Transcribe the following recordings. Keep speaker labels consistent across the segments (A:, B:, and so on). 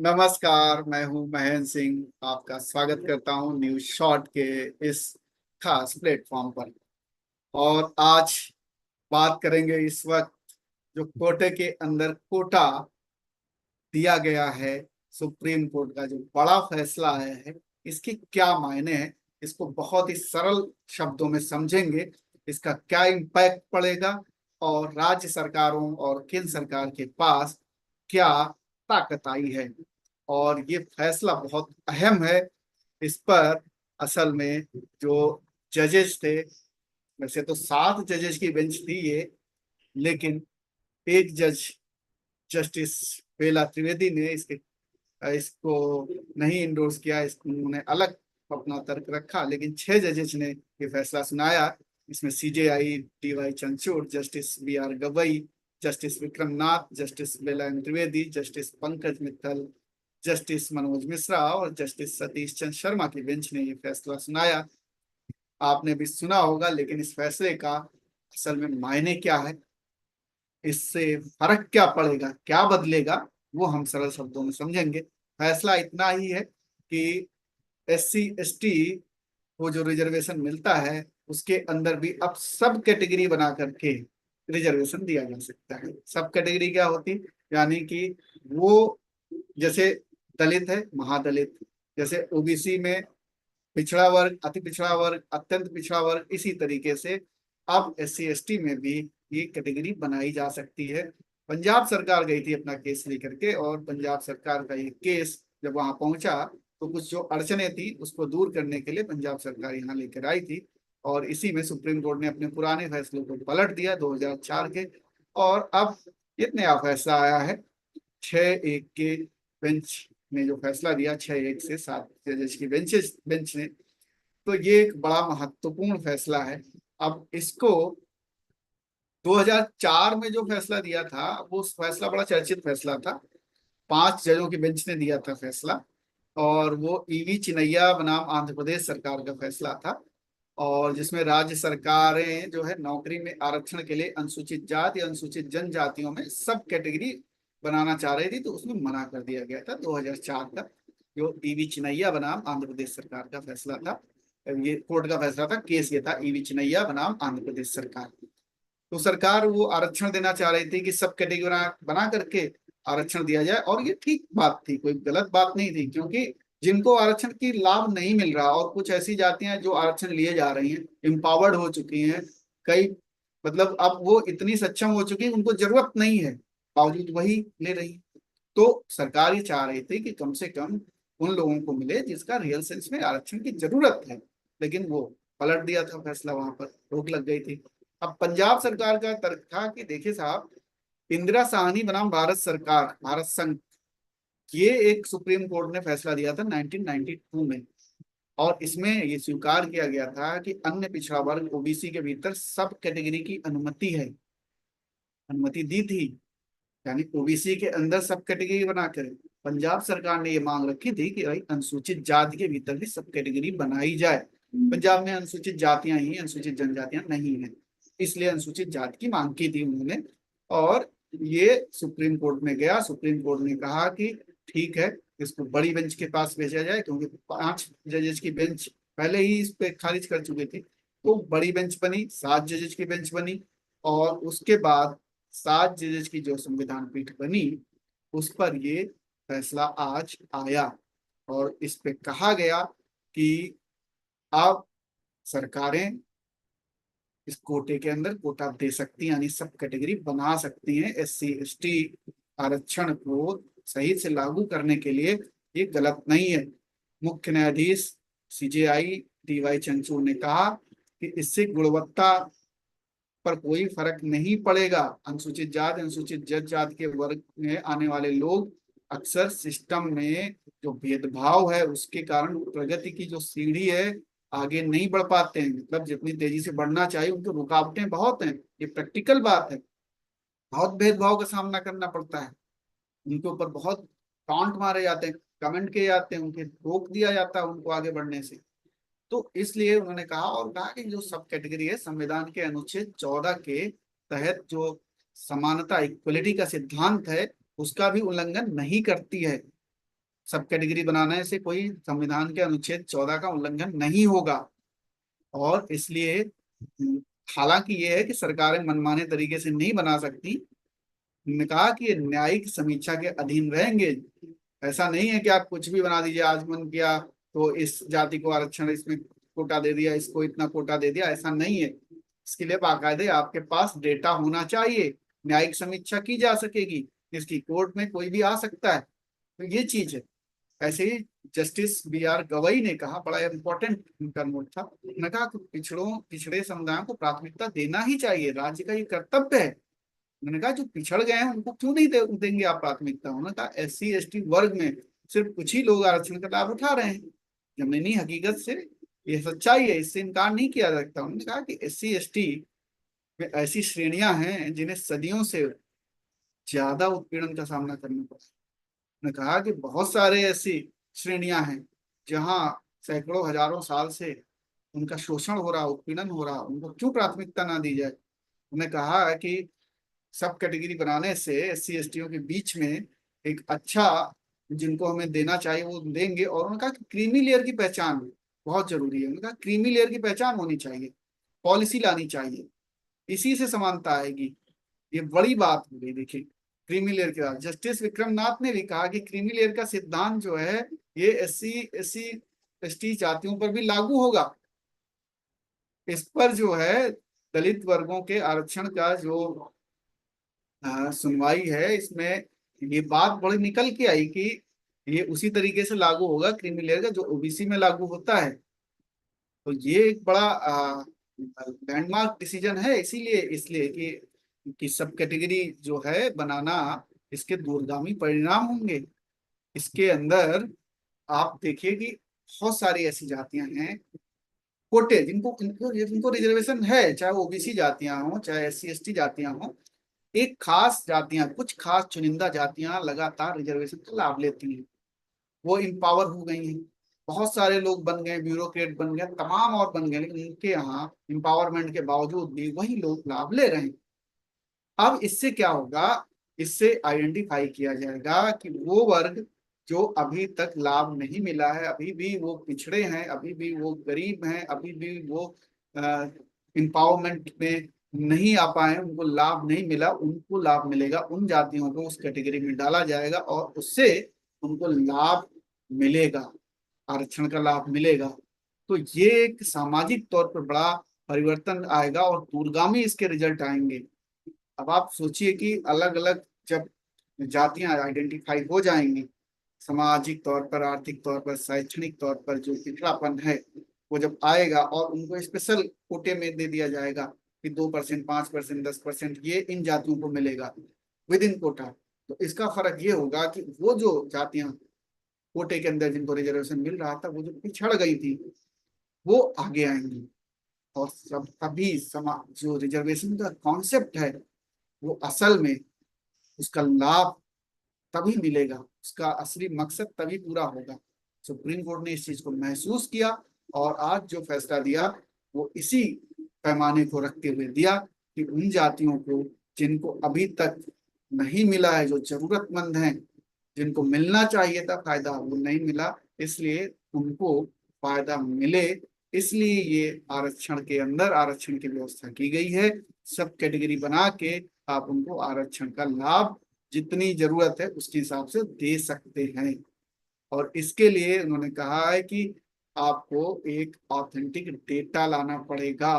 A: नमस्कार, मैं हूं महेंद्र सिंह। आपका स्वागत करता हूं न्यूज शॉर्ट के इस खास प्लेटफॉर्म पर। और आज बात करेंगे इस वक्त जो कोटे के अंदर कोटा दिया गया है। सुप्रीम कोर्ट का जो बड़ा फैसला आया है, इसके क्या मायने हैं, इसको बहुत ही सरल शब्दों में समझेंगे। इसका क्या इम्पैक्ट पड़ेगा और राज्य सरकारों और केंद्र सरकार के पास क्या ताकत आई है। और ये फैसला बहुत अहम है। इस पर असल में जो जजेस थे, वैसे तो 7 जजेस की बेंच थी ये, लेकिन एक जज जस्टिस बेला त्रिवेदी ने इसको नहीं इंडोर्स किया। उन्होंने अलग अपना तर्क रखा, लेकिन 6 जजेस ने ये फैसला सुनाया। इसमें CJI DY Chandrachud, justice BR Gavai, justice Vikram Nath, justice Bela Trivedi, justice Pankaj Mittal, justice Manoj Mishra और जस्टिस सतीश चंद्र शर्मा की बेंच ने ये फैसला सुनाया। आपने भी सुना होगा, लेकिन इस फैसले का असल में मायने क्या है, इससे फर्क क्या पड़ेगा, क्या बदलेगा, वो हम सरल शब्दों में समझेंगे। फैसला इतना ही है कि SC ST को जो रिजर्वेशन मिलता है, उसके अंदर भी अब सब कैटेगरी बना करके रिजर्वेशन दिया जा सकता है। सब कैटेगरी क्या होती, यानी कि वो जैसे दलित है, महादलित, जैसे OBC में पिछड़ा वर्ग, अति पिछड़ा वर्ग, अत्यंत पिछड़ा वर्ग, इसी तरीके से अब SC ST में भी ये कैटेगरी बनाई जा सकती है। पंजाब सरकार गई थी अपना केस लेकर के, और पंजाब सरकार का ये केस जब वहां पहुंचा तो कुछ जो अड़चने थी उसको दूर करने के लिए पंजाब सरकार यहाँ लेकर आई थी। और इसी में सुप्रीम कोर्ट ने अपने पुराने फैसलों को पलट दिया 2004 के। और अब ये नया फैसला आया है। 6-1 के बेंच ने जो फैसला दिया, 6-1 से 7 जजेस की बेंच ने, तो ये एक बड़ा महत्वपूर्ण फैसला है। अब इसको 2004 में जो फैसला दिया था, वो फैसला बड़ा चर्चित फैसला था। 5 जजों की बेंच ने दिया था फैसला, और वो EV चिनैया बनाम आंध्र प्रदेश सरकार का फैसला था। और जिसमें राज्य सरकारें जो है नौकरी में आरक्षण के लिए अनुसूचित जाति या अनुसूचित जनजातियों में सब कैटेगरी बनाना चाह रही थी, तो उसमें मना कर दिया गया था 2004 का। जो EV चिनैया बनाम आंध्र प्रदेश सरकार का फैसला था, ये कोर्ट का फैसला था, केस ये था EV चिनैया बनाम आंध्र प्रदेश सरकार। तो सरकार वो आरक्षण देना चाह रही थी कि सब कैटेगरी बना करके आरक्षण दिया जाए, और ये ठीक बात थी, कोई गलत बात नहीं थी। क्योंकि जिनको आरक्षण की लाभ नहीं मिल रहा, और कुछ ऐसी जातियां जो आरक्षण लिए जा रही हैं, एम्पावर्ड हो चुकी हैं कई, मतलब अब वो इतनी सक्षम हो चुकी है, उनको जरूरत नहीं है, बावजूद वही ले रही। तो सरकार ये चाह रही थी कि कम से कम उन लोगों को मिले जिसका रियल सेंस में आरक्षण की जरूरत है। लेकिन वो पलट दिया था फैसला, वहां पर रोक लग गई थी। अब पंजाब सरकार का तर्क था कि देखिए साहब, इंदिरा साहनी बनाम भारत सरकार, भारत संघ, ये एक सुप्रीम कोर्ट ने फैसला दिया था 1992 में। और इसमें ये स्वीकार किया गया था कि अन्य पिछड़ा वर्ग OBC के भीतर सब कैटेगरी की अनुमति है, अनुमति दी थी। यानी OBC के अंदर सब कैटेगरी बनाकर पंजाब सरकार ने ये मांग रखी थी कि भाई अनुसूचित जाति के भीतर भी सब कैटेगरी बनाई जाए। पंजाब में अनुसूचित जातियां ही, अनुसूचित जनजातियां नहीं है, इसलिए अनुसूचित जाति की मांग की थी उन्होंने। और ये सुप्रीम कोर्ट में गया। सुप्रीम कोर्ट ने कहा कि ठीक है, इसको बड़ी बेंच के पास भेजा जाए, क्योंकि 5 जजेस की बेंच पहले ही इस पे खारिज कर चुकी थी। तो बड़ी बेंच बनी, 7 जजेस की बेंच बनी, और उसके बाद 7 जजेस की जो संविधान पीठ बनी, उस पर ये फैसला आज आया। और इस पे कहा गया कि अब सरकारें इस कोटे के अंदर कोटा दे सकती हैं, यानी सब कैटेगरी बना सकती हैं। SC ST आरक्षण को सही से लागू करने के लिए ये गलत नहीं है। मुख्य न्यायाधीश CJI DY चंद्रचूड़ ने कहा कि इससे गुणवत्ता पर कोई फर्क नहीं पड़ेगा। अनुसूचित जाति, अनुसूचित जनजाति के वर्ग में आने वाले लोग अक्सर सिस्टम में जो भेदभाव है उसके कारण प्रगति की जो सीढ़ी है, आगे नहीं बढ़ पाते हैं। मतलब जितनी तेजी से बढ़ना चाहिए, उनको रुकावटें बहुत हैं, ये प्रैक्टिकल बात है। बहुत भेदभाव का सामना करना पड़ता है, उनके ऊपर बहुत टॉन्ट मारे जाते हैं, कमेंट किए जाते हैं, उनके रोक दिया जाता है उनको आगे बढ़ने से। तो इसलिए उन्होंने कहा, और कहा कि जो सब कैटेगरी है, संविधान के अनुच्छेद 14 के तहत जो समानता, इक्वलिटी का सिद्धांत है, उसका भी उल्लंघन नहीं करती है। सब कैटेगरी बनाने से कोई संविधान के अनुच्छेद 14 का उल्लंघन नहीं होगा। और इसलिए हालांकि ये है कि सरकारें मनमाने तरीके से नहीं बना सकती। उन्होंने कहा कि ये न्यायिक समीक्षा के अधीन रहेंगे। ऐसा नहीं है कि आप कुछ भी बना दीजिए, आज मन किया तो इस जाति को आरक्षण, इसमें कोटा दे दिया, इसको इतना कोटा दे दिया, ऐसा नहीं है। इसके लिए बाकायदे आपके पास डेटा होना चाहिए, न्यायिक समीक्षा की जा सकेगी, इसकी कोर्ट में कोई भी आ सकता है। तो ये चीज है। ऐसे ही जस्टिस बी आर गवई ने कहा, बड़ा इंपॉर्टेंट उनका नोट था, उन्होंने कहा कि पिछड़े समुदायों को प्राथमिकता देना ही चाहिए, राज्य का ये कर्तव्य है। उन्होंने कहा जो पिछड़ गए हैं उनको क्यों नहीं देंगे आप प्राथमिकता। उन्होंने कहा SC ST वर्ग में सिर्फ कुछ ही लोग आरक्षण का लाभ उठा रहे हैं। जमीनी हकीकत से ये सच्चाई है, इससे इनकार नहीं किया जा सकता। उन्होंने कहा कि SC ST में ऐसी श्रेणियां हैं जिन्हें सदियों से ज्यादा उत्पीड़न का सामना करना पड़ा। उन्होंने कहा कि बहुत सारे ऐसी श्रेणियां हैं जहां सैकड़ों हजारों साल से उनका शोषण हो रहा, उत्पीड़न हो रहा, उनको क्यों प्राथमिकता ना दी जाए। उन्होंने कहा है कि सब कैटेगरी बनाने से SC ST के बीच में एक अच्छा, जिनको हमें देना चाहिए वो देंगे। और उन्होंने कहा कि क्रीमी लेयर की पहचान बहुत जरूरी है। उन्होंने कहा क्रीमी लेयर की पहचान होनी चाहिए, पॉलिसी लानी चाहिए, इसी से समानता आएगी। ये बड़ी बात हो गई। देखिए क्रीमी लेयर के बाद जस्टिस विक्रमनाथ ने भी कहा कि क्रीमी लेयर का सिद्धांत जो है ये SC ST जातियों पर भी लागू होगा। इस पर जो है दलित वर्गों के आरक्षण का जो सुनवाई है, इसमें ये बात बड़ी निकल के आई कि ये उसी तरीके से लागू होगा क्रीमी लेयर का जो OBC में लागू होता है। तो ये एक बड़ा लैंडमार्क डिसीजन है, इसीलिए इसलिए कि सब कैटेगरी जो है बनाना, इसके दूरगामी परिणाम होंगे। इसके अंदर आप देखिए कि बहुत सारी ऐसी जातियां हैं, कोटे, जिनको जिनको जिनको रिजर्वेशन है, चाहे वो OBC जातियां हों चाहे SC ST जातियां हों। एक खास जातियां, कुछ खास चुनिंदा जातियां लगातार रिजर्वेशन का लाभ लेती हैं, वो इम्पावर हो गई हैं। बहुत सारे लोग बन गए, ब्यूरोक्रेट बन गए, तमाम और बन गए, लेकिन उनके यहाँ इम्पावरमेंट के बावजूद भी वही लोग लाभ ले रहे हैं। अब इससे क्या होगा, इससे आइडेंटिफाई किया जाएगा कि वो वर्ग जो अभी तक लाभ नहीं मिला है, अभी भी वो पिछड़े हैं, अभी भी वो गरीब हैं, अभी भी वो इम्पावरमेंट में नहीं आ पाए, उनको लाभ नहीं मिला, उनको लाभ मिलेगा। उन जातियों को उस कैटेगरी में डाला जाएगा और उससे उनको लाभ मिलेगा, आरक्षण का लाभ मिलेगा। तो ये एक सामाजिक तौर पर बड़ा परिवर्तन आएगा और दूरगामी इसके रिजल्ट आएंगे। अब आप सोचिए कि अलग अलग जब जातियां आइडेंटिफाई हो जाएंगी, सामाजिक तौर पर, आर्थिक तौर पर, शैक्षणिक तौर पर जो पिछड़ापन है वो जब आएगा और उनको स्पेशल कोटे में दे दिया जाएगा कि 2%, 5%, 10% ये इन जातियों को मिलेगा विद इन कोटा। तो इसका फर्क ये होगा कि वो जो जातियां कोटे के अंदर जिनको रिजर्वेशन मिल रहा था, वो जो पिछड़ गई थी, वो आगे आएंगी। और सब तभी जो रिजर्वेशन का कॉन्सेप्ट है वो असल में उसका लाभ तभी मिलेगा, उसका असली मकसद तभी पूरा होगा। सुप्रीम कोर्ट ने इस चीज को महसूस किया और आज जो फैसला दिया वो इसी पैमाने को रखते हुए दिया कि उन जातियों को जिनको अभी तक नहीं मिला है, जो जरूरतमंद हैं, जिनको मिलना चाहिए था फायदा, वो नहीं मिला, इसलिए उनको फायदा मिले। इसलिए ये आरक्षण के अंदर आरक्षण की व्यवस्था की गई है। सब कैटेगरी बना के आप उनको आरक्षण का लाभ जितनी जरूरत है उसके हिसाब से दे सकते हैं। और इसके लिए उन्होंने कहा है कि आपको एक ऑथेंटिक डेटा लाना पड़ेगा,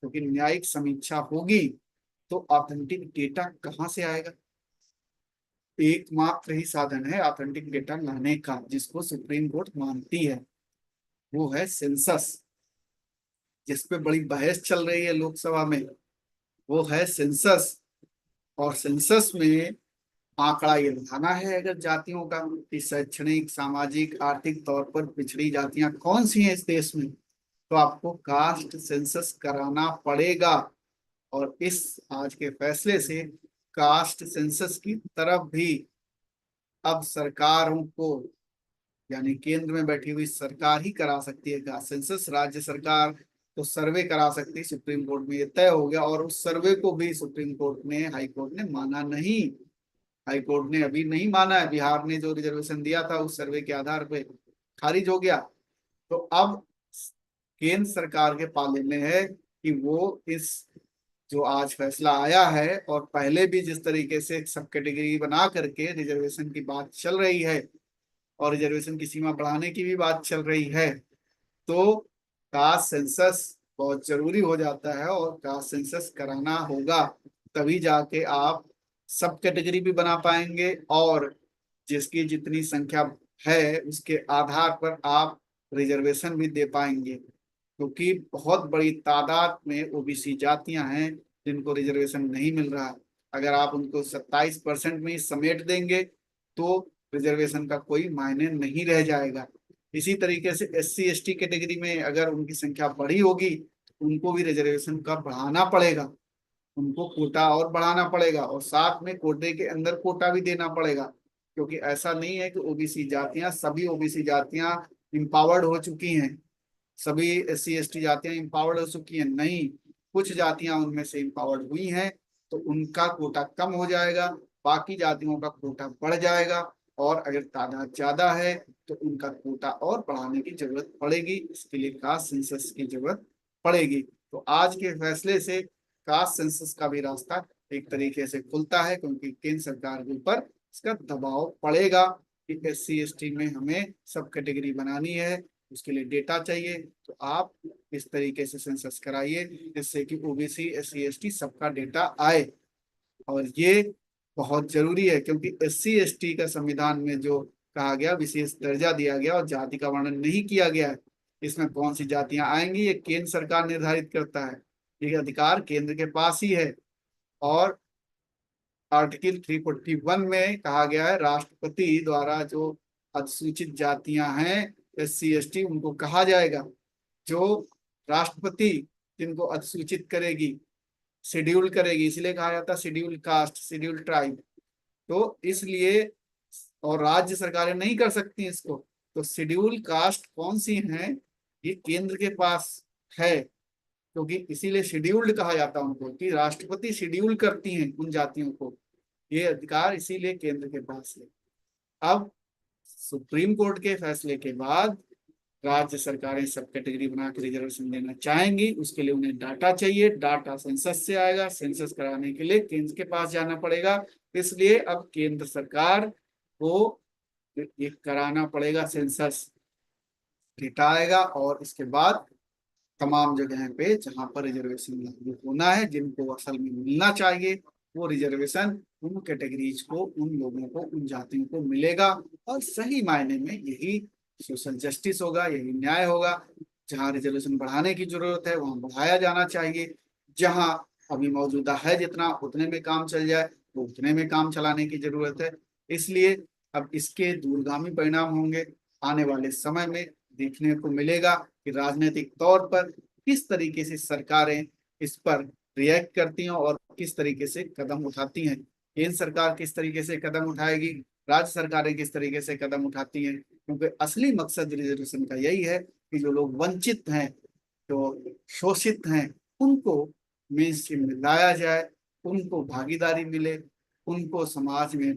A: क्योंकि न्यायिक समीक्षा होगी तो ऑथेंटिक डेटा कहाँ से आएगा। एकमात्र ही साधन है ऑथेंटिक डेटा लाने का जिसको सुप्रीम कोर्ट मानती है, वो है सेंसस, जिसपे बड़ी बहस चल रही है लोकसभा में, वो है सेंसस। और सेंसस में आंकड़ा ये लगाना है अगर जातियों का कि शैक्षणिक, सामाजिक, आर्थिक तौर पर पिछड़ी जातियां कौन सी हैं इस देश में, तो आपको कास्ट सेंसस कराना पड़ेगा। और इस आज के फैसले से कास्ट सेंसस की तरफ भी अब सरकारों को, यानी केंद्र में बैठी हुई सरकार ही करा सकती है कास्ट सेंसस। राज्य सरकार तो सर्वे करा सकती है, सुप्रीम कोर्ट में ये तय हो गया। और उस सर्वे को भी सुप्रीम कोर्ट ने, हाई कोर्ट ने माना नहीं। हाई कोर्ट ने अभी नहीं माना है, बिहार ने जो रिजर्वेशन दिया था उस सर्वे के आधार पे खारिज हो गया। तो अब केंद्र सरकार के पाले में है कि वो इस जो आज फैसला आया है, और पहले भी जिस तरीके से सब कैटेगरी बना करके रिजर्वेशन की बात चल रही है और रिजर्वेशन की सीमा बढ़ाने की भी बात चल रही है, तो कास्ट सेंसस बहुत जरूरी हो जाता है और कास्ट सेंसस कराना होगा। तभी जाके आप सब कैटेगरी भी बना पाएंगे और जिसकी जितनी संख्या है उसके आधार पर आप रिजर्वेशन भी दे पाएंगे, क्योंकि बहुत बड़ी तादाद में ओबीसी जातियां हैं जिनको रिजर्वेशन नहीं मिल रहा है। अगर आप उनको 27% में ही समेट देंगे तो रिजर्वेशन का कोई मायने नहीं रह जाएगा। इसी तरीके से एससी एसटी कैटेगरी में अगर उनकी संख्या बढ़ी होगी तो उनको भी रिजर्वेशन का बढ़ाना पड़ेगा, उनको कोटा और बढ़ाना पड़ेगा, और साथ में कोटे के अंदर कोटा भी देना पड़ेगा। क्योंकि ऐसा नहीं है कि ओबीसी जातियां, सभी ओबीसी जातियां इम्पावर्ड हो चुकी हैं, सभी एससी एसटी जातियां इम्पावर्ड हो चुकी हैं, नहीं, कुछ जातियां उनमें से इम्पावर्ड हुई हैं, तो उनका कोटा कम हो जाएगा, बाकी जातियों का कोटा बढ़ जाएगा। और अगर तादाद ज्यादा है तो उनका कोटा और बढ़ाने की जरूरत पड़ेगी, इसके लिए कास्ट सेंसस की जरूरत पड़ेगी। तो आज के फैसले से कास्ट सेंसस का भी रास्ता एक तरीके से खुलता है, क्योंकि केंद्र सरकार के ऊपर इसका दबाव पड़ेगा कि एससी एसटी में हमें सब कैटेगरी बनानी है, उसके लिए डेटा चाहिए। तो आप इस तरीके से सेंसस कराइए जिससे कि ओबीसी एससी एसटी सबका डेटा आए। और ये बहुत जरूरी है क्योंकि एससी एसटी का संविधान में जो कहा गया, विशेष दर्जा दिया गया और जाति का वर्णन नहीं किया गया है, इसमें कौन सी जातियां आएंगी ये केंद्र सरकार निर्धारित करता है, ये अधिकार केंद्र के पास ही है। और आर्टिकल 341 में कहा गया है राष्ट्रपति द्वारा जो अनुसूचित जातियां हैं एससी एसटी, उनको कहा जाएगा, जो राष्ट्रपति जिनको अधिसूचित करेगी, शेड्यूल करेगी, इसलिए कहा जाता है शेड्यूल कास्ट, शेड्यूल ट्राइब। तो इसलिए, और राज्य सरकारें नहीं कर सकती इसको, तो शेड्यूल कास्ट कौन सी हैं ये केंद्र के पास है, क्योंकि इसीलिए शेड्यूल्ड कहा जाता है उनको, कि राष्ट्रपति शेड्यूल करती हैं उन जातियों को, ये अधिकार इसीलिए केंद्र के पास है। अब सुप्रीम कोर्ट के फैसले के बाद राज्य सरकारें सब कैटेगरी बना के रिजर्वेशन देना चाहेंगी, उसके लिए उन्हें डाटा चाहिए, डाटा सेंसस से आएगा, सेंसस कराने के लिए केंद्र के पास जाना पड़ेगा। इसलिए अब केंद्र सरकार को ये कराना पड़ेगा सेंसस, डेटा आएगा और इसके बाद तमाम जगह पे जहां पर रिजर्वेशन लागू होना है, जिनको असल में मिलना चाहिए, वो रिजर्वेशन उन कैटेगरीज को, उन लोगों को, उन जातियों को मिलेगा। और सही मायने में यही सोशल जस्टिस होगा, यही न्याय होगा। जहां रिजर्वेशन बढ़ाने की जरूरत है वहां बढ़ाया जाना चाहिए, जहां अभी मौजूदा है जितना उतने में काम चल जाए तो उतने में काम चलाने की जरूरत है। इसलिए अब इसके दूरगामी परिणाम होंगे आने वाले समय में, देखने को मिलेगा कि राजनीतिक तौर पर किस तरीके से सरकारें इस पर रिएक्ट करती हैं और किस तरीके से कदम उठाती हैं। केंद्र सरकार किस तरीके से कदम उठाएगी, राज्य सरकारें किस तरीके से कदम उठाती हैं, क्योंकि असली मकसद रिजर्वेशन का यही है कि जो लोग वंचित हैं, जो शोषित हैं, उनको मेन स्ट्रीम में लाया जाए, उनको भागीदारी मिले, उनको समाज में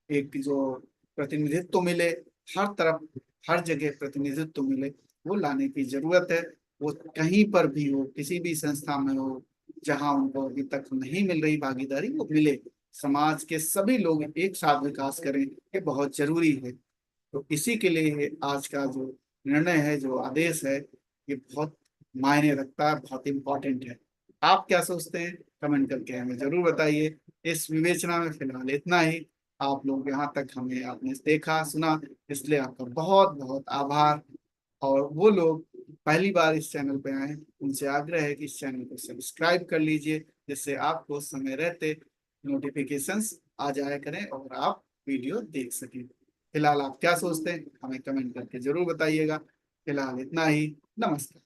A: एक जो प्रतिनिधित्व मिले, हर तरफ हर जगह प्रतिनिधित्व मिले, वो लाने की जरूरत है। वो कहीं पर भी हो, किसी भी संस्था में हो, जहां उनको अभी तक नहीं मिल रही भागीदारी, वो मिले। समाज के सभी लोग एक साथ विकास करें, ये बहुत जरूरी है। तो इसी के लिए आज का जो निर्णय है, जो आदेश है, ये बहुत मायने रखता है, बहुत इम्पोर्टेंट है। आप क्या सोचते हैं कमेंट करके हमें जरूर बताइए। इस विवेचना में फिलहाल इतना ही। आप लोग यहाँ तक हमें आपने देखा सुना, इसलिए आपका बहुत बहुत आभार। और वो लोग पहली बार इस चैनल पे आए, उनसे आग्रह है कि इस चैनल को सब्सक्राइब कर लीजिए, जिससे आपको समय रहते नोटिफिकेशंस आ जाया करें और आप वीडियो देख सकें। फिलहाल आप क्या सोचते हैं हमें कमेंट करके जरूर बताइएगा। फिलहाल इतना ही, नमस्कार।